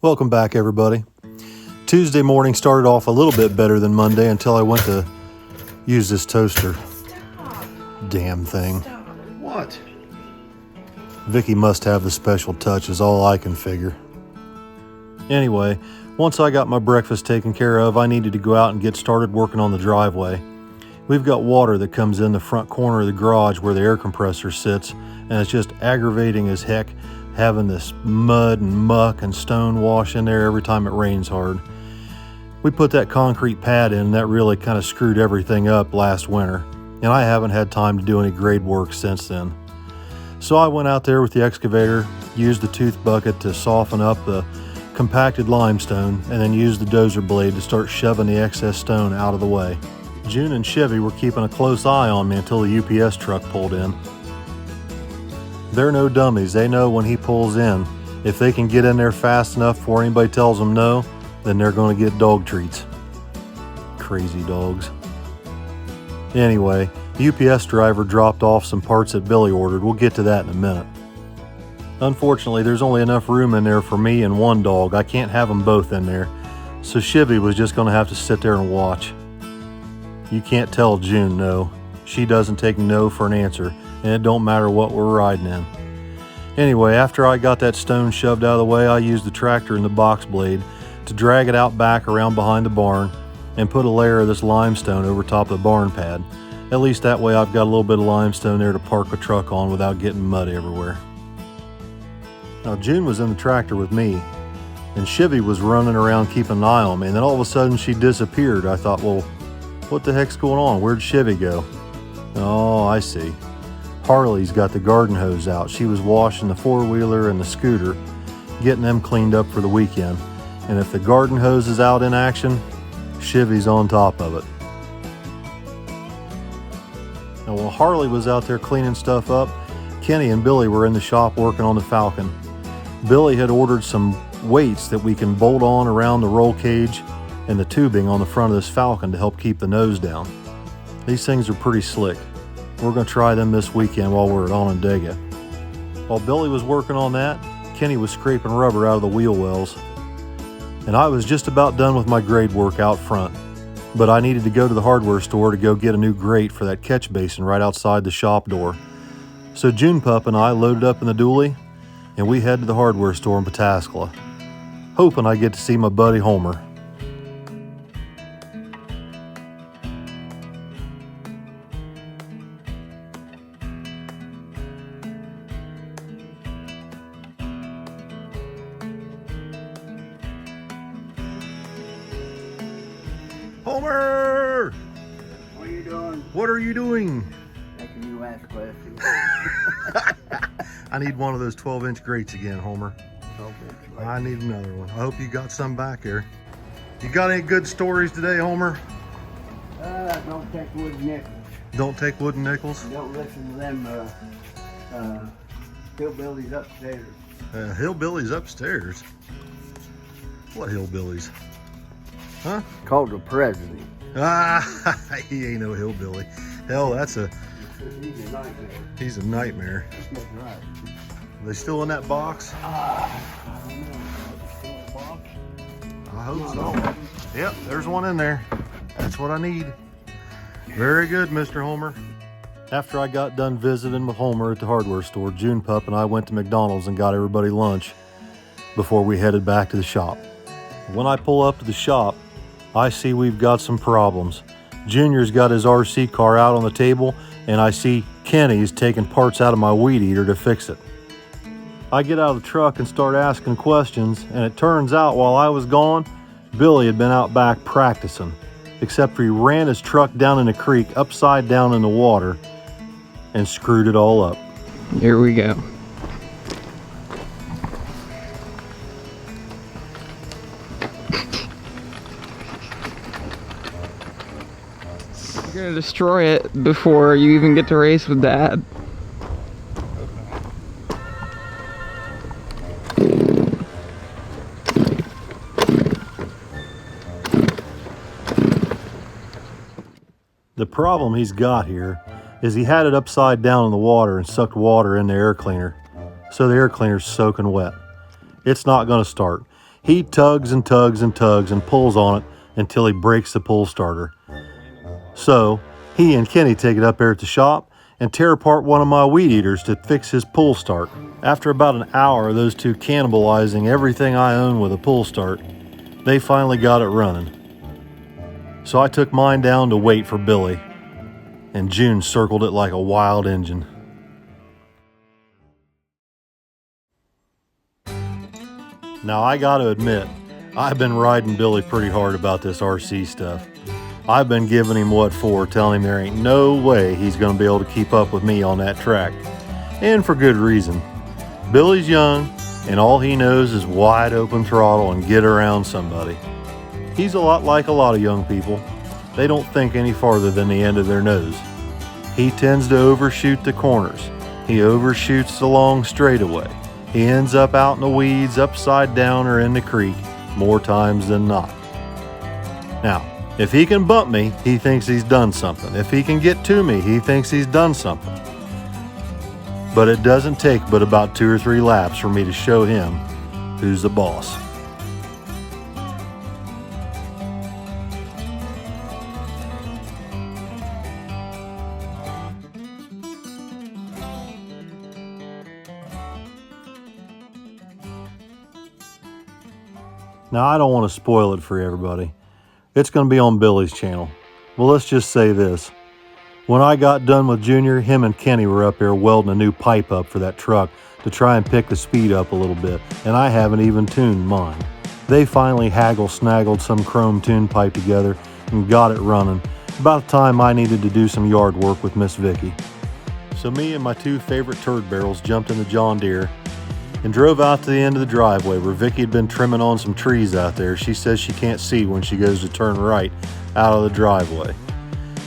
Welcome back, everybody. Tuesday morning started off a little bit better than Monday until I went to use this toaster. Stop. Damn thing. Stop. What? Vicky must have the special touch is all I can figure. Anyway, once I got my breakfast taken care of, I needed to go out and get started working on the driveway. We've got water that comes in the front corner of the garage where the air compressor sits, and it's just aggravating as heck having this mud and muck and stone wash in there every time it rains hard. We put that concrete pad in, and that really kind of screwed everything up last winter, and I haven't had time to do any grade work since then. So I went out there with the excavator, used the tooth bucket to soften up the compacted limestone, and then used the dozer blade to start shoving the excess stone out of the way. June and Chevy were keeping a close eye on me until the UPS truck pulled in. They're no dummies. They know when he pulls in, if they can get in there fast enough before anybody tells them no, then they're going to get dog treats. Crazy dogs. Anyway, UPS driver dropped off some parts that Billy ordered. We'll get to that in a minute. Unfortunately, there's only enough room in there for me and one dog. I can't have them both in there. So Chevy was just going to have to sit there and watch. You can't tell June no. She doesn't take no for an answer, and it don't matter what we're riding in. Anyway, after I got that stone shoved out of the way, I used the tractor and the box blade to drag it out back around behind the barn and put a layer of this limestone over top of the barn pad. At least that way I've got a little bit of limestone there to park a truck on without getting mud everywhere. Now June was in the tractor with me, and Chevy was running around keeping an eye on me, and then all of a sudden she disappeared. I thought, well, what the heck's going on? Where'd Chevy go? Oh, I see. Harley's got the garden hose out. She was washing the four-wheeler and the scooter, getting them cleaned up for the weekend. And if the garden hose is out in action, Chevy's on top of it. Now, while Harley was out there cleaning stuff up, Kenny and Billy were in the shop working on the Falcon. Billy had ordered some weights that we can bolt on around the roll cage and the tubing on the front of this Falcon to help keep the nose down. These things are pretty slick. We're going to try them this weekend while we're at Onondaga. While Billy was working on that, Kenny was scraping rubber out of the wheel wells. And I was just about done with my grade work out front, but I needed to go to the hardware store to go get a new grate for that catch basin right outside the shop door. So June Pup and I loaded up in the dually, and we head to the hardware store in Pataskala, hoping I get to see my buddy Homer. Homer! What are you doing? What are you doing? Making you ask questions. I need one of those 12-inch grates again, Homer. Okay. I need another one. I hope you got some back there. You got any good stories today, Homer? Don't take wood nickels. Don't take wooden nickels? Don't listen to them hillbillies upstairs. Hillbillies upstairs? What hillbillies? Huh? Called the president. Ah, he ain't no hillbilly. Hell, He's a nightmare. he's a nightmare. That's right. Are they still in that box? I don't know. I hope so. Yep, there's one in there. That's what I need. Very good, Mr. Homer. After I got done visiting with Homer at the hardware store, June Pup and I went to McDonald's and got everybody lunch before we headed back to the shop. When I pull up to the shop, I see we've got some problems. Junior's got his RC car out on the table, and I see Kenny's taking parts out of my weed eater to fix it. I get out of the truck and start asking questions, and it turns out while I was gone, Billy had been out back practicing, except for he ran his truck down in the creek upside down in the water and screwed it all up. Here we go. You're gonna destroy it before you even get to race with Dad. The problem he's got here is he had it upside down in the water and sucked water in the air cleaner, so the air cleaner's soaking wet. It's not going to start. He tugs and tugs and tugs and pulls on it until he breaks the pull starter. So he and Kenny take it up there at the shop and tear apart one of my weed eaters to fix his pull start. After about an hour of those two cannibalizing everything I own with a pull start, they finally got it running. So I took mine down to wait for Billy, and June circled it like a wild engine. Now I gotta admit, I've been riding Billy pretty hard about this RC stuff. I've been giving him what for, telling him there ain't no way he's gonna be able to keep up with me on that track. And for good reason. Billy's young, and all he knows is wide open throttle and get around somebody. He's a lot like a lot of young people. They don't think any farther than the end of their nose. He tends to overshoot the corners. He overshoots the long straightaway. He ends up out in the weeds, upside down, or in the creek more times than not. Now, if he can bump me, he thinks he's done something. If he can get to me, he thinks he's done something. But it doesn't take but about 2 or 3 laps for me to show him who's the boss. Now, I don't want to spoil it for everybody. It's going to be on Billy's channel. Well, let's just say this. When I got done with Junior, him and Kenny were up there welding a new pipe up for that truck to try and pick the speed up a little bit, and I haven't even tuned mine. They finally snaggled some chrome tune pipe together and got it running about the time I needed to do some yard work with Miss Vicky. So me and my 2 favorite turd barrels jumped in the John Deere and drove out to the end of the driveway where Vicky had been trimming on some trees out there. She says she can't see when she goes to turn right out of the driveway.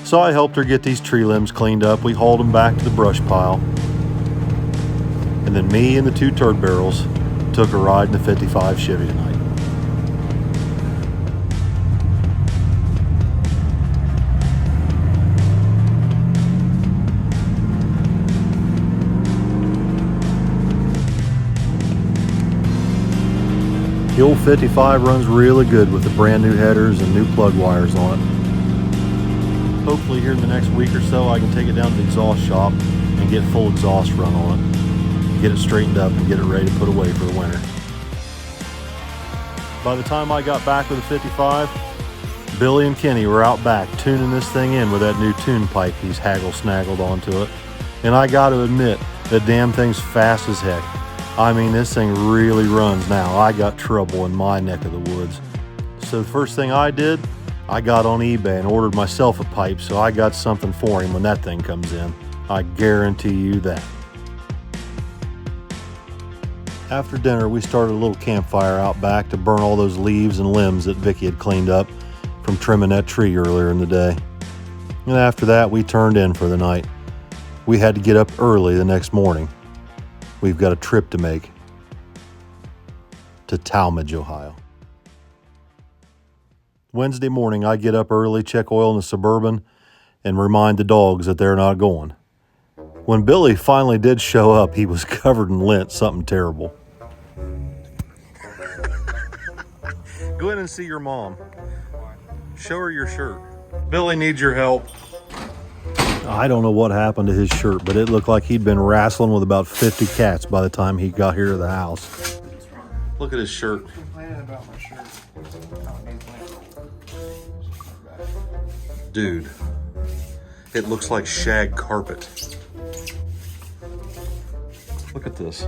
So I helped her get these tree limbs cleaned up. We hauled them back to the brush pile. And then me and the 2 turd barrels took a ride in the 55 Chevy tonight. The old 55 runs really good with the brand new headers and new plug wires on it. Hopefully here in the next week or so I can take it down to the exhaust shop and get full exhaust run on it. Get it straightened up and get it ready to put away for the winter. By the time I got back with the 55, Billy and Kenny were out back tuning this thing in with that new tune pipe he's snaggled onto it. And I gotta admit, that damn thing's fast as heck. I mean, this thing really runs now. I got trouble in my neck of the woods. So the first thing I did, I got on eBay and ordered myself a pipe, so I got something for him when that thing comes in. I guarantee you that. After dinner, we started a little campfire out back to burn all those leaves and limbs that Vicky had cleaned up from trimming that tree earlier in the day. And after that, we turned in for the night. We had to get up early the next morning. We've got a trip to make to Talmadge, Ohio. Wednesday morning, I get up early, check oil in the Suburban, and remind the dogs that they're not going. When Billy finally did show up, he was covered in lint, something terrible. Go in and see your mom. Show her your shirt. Billy needs your help. I don't know what happened to his shirt, but it looked like he'd been wrestling with about 50 cats by the time he got here to the house. Look at his shirt. Complaining about my shirt. Dude, it looks like shag carpet. Look at this.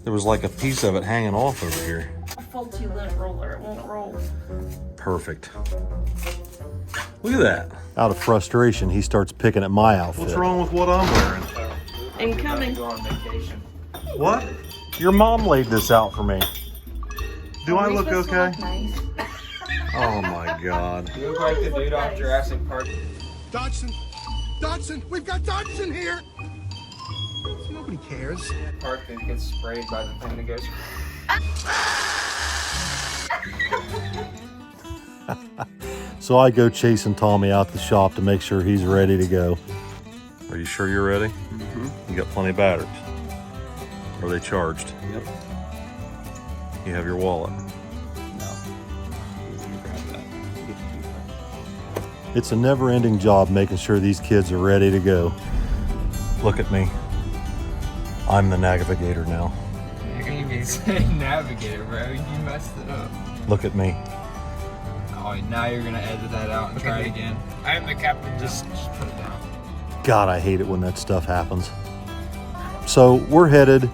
There was like a piece of it hanging off over here. A faulty lint roller, it won't roll. Perfect. Look at that. Out of frustration, he starts picking at my outfit. What's wrong with what I'm wearing? Incoming. Go on vacation. What? Your mom laid this out for me. Do I look okay? Nice. Oh my God. You look like the dude off Jurassic Park. Dodson! Dodson! We've got Dodson here! Nobody cares. Park that gets sprayed by the thing that goes. So I go chasing Tommy out the shop to make sure he's ready to go. Are you sure you're ready? Mm-hmm. You got plenty of batteries. Are they charged? Yep. You have your wallet. No. Grab that. It's a never-ending job making sure these kids are ready to go. Look at me. I'm the navigator now. You can't even say navigator, bro. You messed it up. Look at me. Oh, now you're gonna edit that out and try it again. I am the captain. Just put it down. God, I hate it when that stuff happens. So we're headed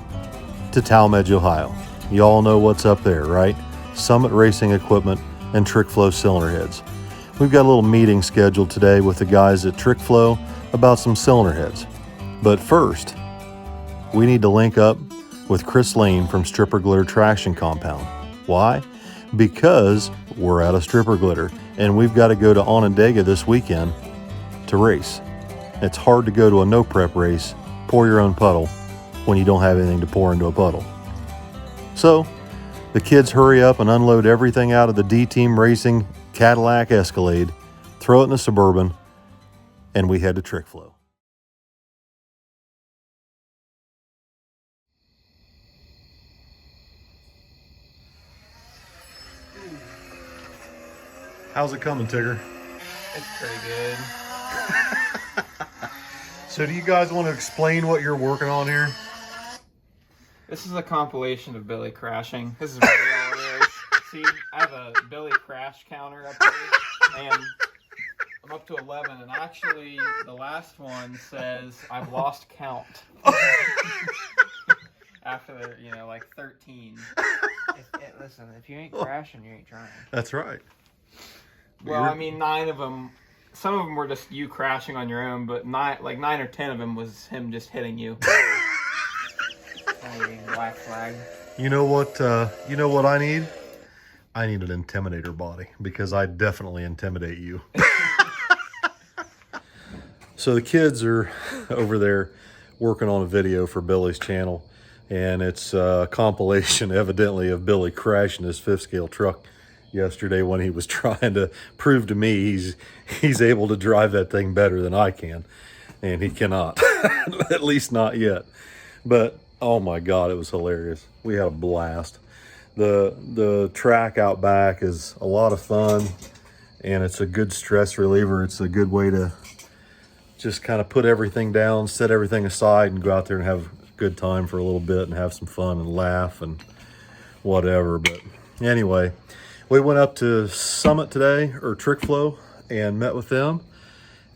to Talmadge, Ohio. You all know what's up there, right? Summit Racing Equipment and Trick Flow cylinder heads. We've got a little meeting scheduled today with the guys at Trick Flow about some cylinder heads. But first, we need to link up with Chris Lane from Stripper Glitter Traction Compound. Why? Because we're out of stripper glitter and we've got to go to Onondaga this weekend to race. It's hard to go to a no prep race, pour your own puddle, when you don't have anything to pour into a puddle. So the kids hurry up and unload everything out of the D-Team Racing Cadillac Escalade, throw it in the Suburban, and we head to Trick Flow. How's it coming, Tigger? It's pretty good. So do you guys want to explain what you're working on here? This is a compilation of Billy crashing. This is really all it is. See, I have a Billy crash counter up here, and I'm up to 11, and actually the last one says I've lost count. After, like 13. Listen, if you ain't crashing, you ain't trying. That's right. Well, I mean, 9 of them, some of them were just you crashing on your own, but 9 or 10 of them was him just hitting you. Black flag. You know what I need? I need an intimidator body because I definitely intimidate you. So the kids are over there working on a video for Billy's channel, and it's a compilation evidently of Billy crashing his 5th scale truck yesterday when he was trying to prove to me he's able to drive that thing better than I can, and he cannot. At least not yet. But oh my God, it was hilarious. We had a blast. The track out back is a lot of fun, and it's a good stress reliever. It's a good way to just kind of put everything down, set everything aside, and go out there and have a good time for a little bit and have some fun and laugh and whatever. But anyway, we went up to Summit today, or Trick Flow, and met with them,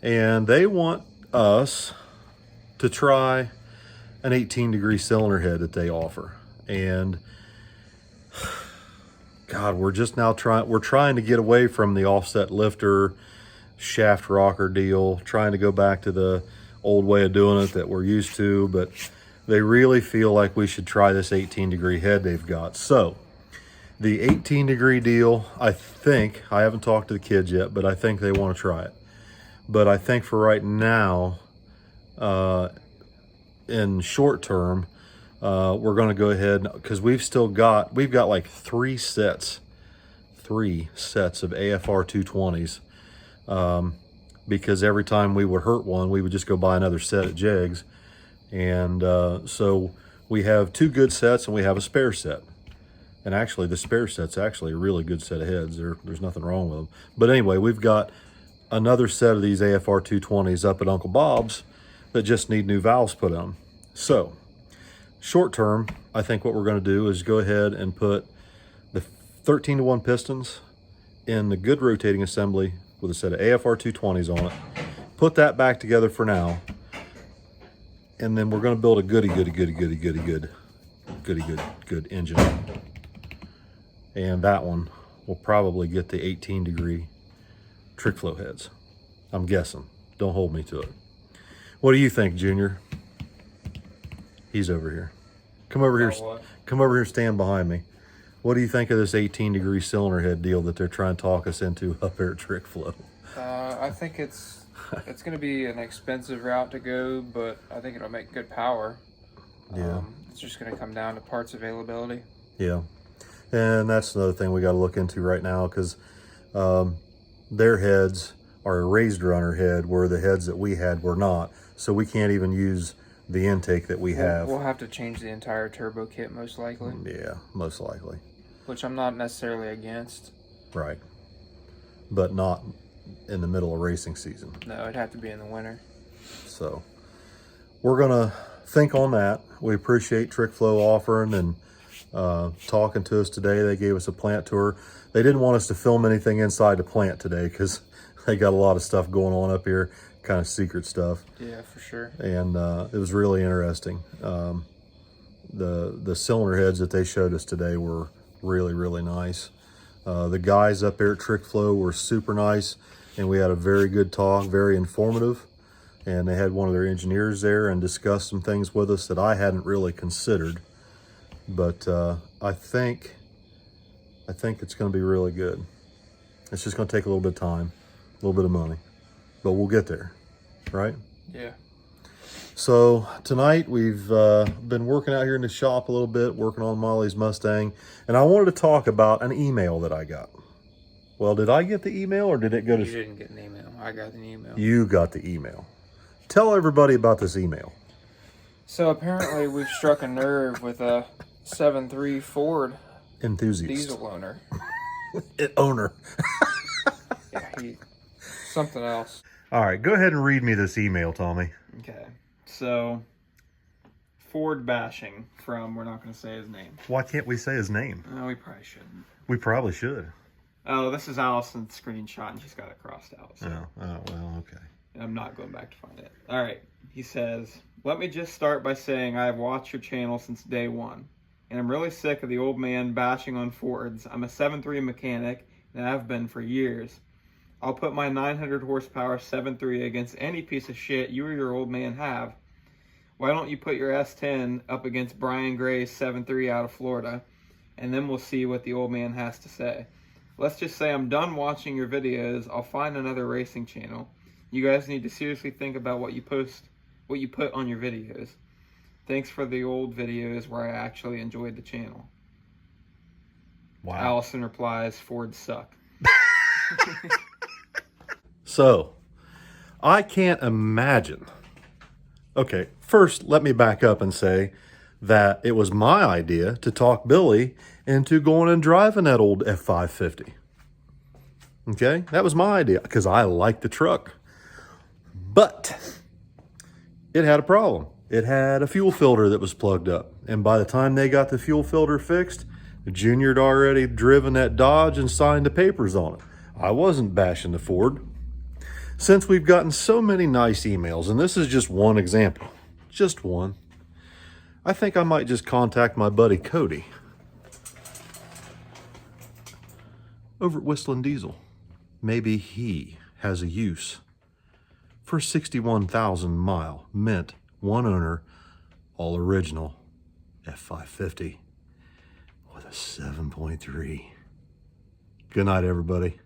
and they want us to try an 18-degree cylinder head that they offer. And God, we're trying to get away from the offset lifter shaft rocker deal, trying to go back to the old way of doing it that we're used to, but they really feel like we should try this 18-degree head they've got. So the 18-degree deal, I haven't talked to the kids yet, but I think they want to try it. But I think for right now, in short term, we're going to go ahead, because we've got like 3 sets of AFR 220s, because every time we would hurt one, we would just go buy another set at Jegs. And so we have 2 good sets and we have a spare set. And actually the spare set's actually a really good set of heads. There's nothing wrong with them. But anyway, we've got another set of these AFR 220s up at Uncle Bob's that just need new valves put on. So short term, I think what we're going to do is go ahead and put the 13-to-1 pistons in the good rotating assembly with a set of AFR 220s on it. Put that back together for now. And then we're going to build a good engine. And that one will probably get the 18-degree Trick Flow heads. I'm guessing. Don't hold me to it. What do you think, Junior? He's over here. Come over here. Come over here, stand behind me. What do you think of this 18-degree cylinder head deal that they're trying to talk us into up there at Trick Flow? I think it's going to be an expensive route to go, but I think it'll make good power. Yeah. It's just going to come down to parts availability. Yeah. And that's another thing we got to look into right now, because their heads are a raised runner head, where the heads that we had were not. So we can't even use the intake that we have. We'll have to change the entire turbo kit, most likely. Yeah, most likely. which I'm not necessarily against. Right. But not in the middle of racing season. No, it'd have to be in the winter. So we're gonna think on that. We appreciate TrickFlow offering and talking to us today. They gave us a plant tour. They didn't want us to film anything inside the plant today because they got a lot of stuff going on up here, kind of secret stuff. Yeah, for sure. And it was really interesting. The cylinder heads that they showed us today were really, really nice. The guys up there at TrickFlow were super nice, and we had a very good talk, very informative. And they had one of their engineers there and discussed some things with us that I hadn't really considered. But I think it's going to be really good. It's just going to take a little bit of time, a little bit of money, but we'll get there, right? Yeah. So tonight we've been working out here in the shop a little bit, working on Molly's Mustang, and I wanted to talk about an email that I got. Well, did I get the email or did it go to... You didn't get an email. I got an email. You got the email. Tell everybody about this email. So apparently we've struck a nerve with a 7.3 Ford Enthusiast. diesel owner. Owner. Yeah, something else. All right, go ahead and read me this email, Tommy. Okay, so Ford bashing from, we're not going to say his name. Why can't we say his name? No, we probably shouldn't. We probably should. Oh, this is Allison's screenshot, and she's got it crossed out. So Well, okay. I'm not going back to find it. All right, he says, let me just start by saying I have watched your channel since day one, and I'm really sick of the old man bashing on Fords. I'm a 7.3 mechanic, and I've been for years. I'll put my 900 horsepower 7.3 against any piece of shit you or your old man have. Why don't you put your S10 up against Brian Gray's 7.3 out of Florida, and then we'll see what the old man has to say. Let's just say I'm done watching your videos. I'll find another racing channel. You guys need to seriously think about what you put on your videos. Thanks for the old videos where I actually enjoyed the channel. Wow. Allison replies, Fords suck. So, I can't imagine. Okay, first, let me back up and say that it was my idea to talk Billy into going and driving that old F550. Okay, that was my idea because I like the truck. But it had a problem. It had a fuel filter that was plugged up. And by the time they got the fuel filter fixed, Junior had already driven that Dodge and signed the papers on it. I wasn't bashing the Ford. Since we've gotten so many nice emails, and this is just one example, just one, I think I might just contact my buddy Cody over at Whistling Diesel. Maybe he has a use for a 61,000 mile mint, one owner, all original F550 with a 7.3. Good night, everybody.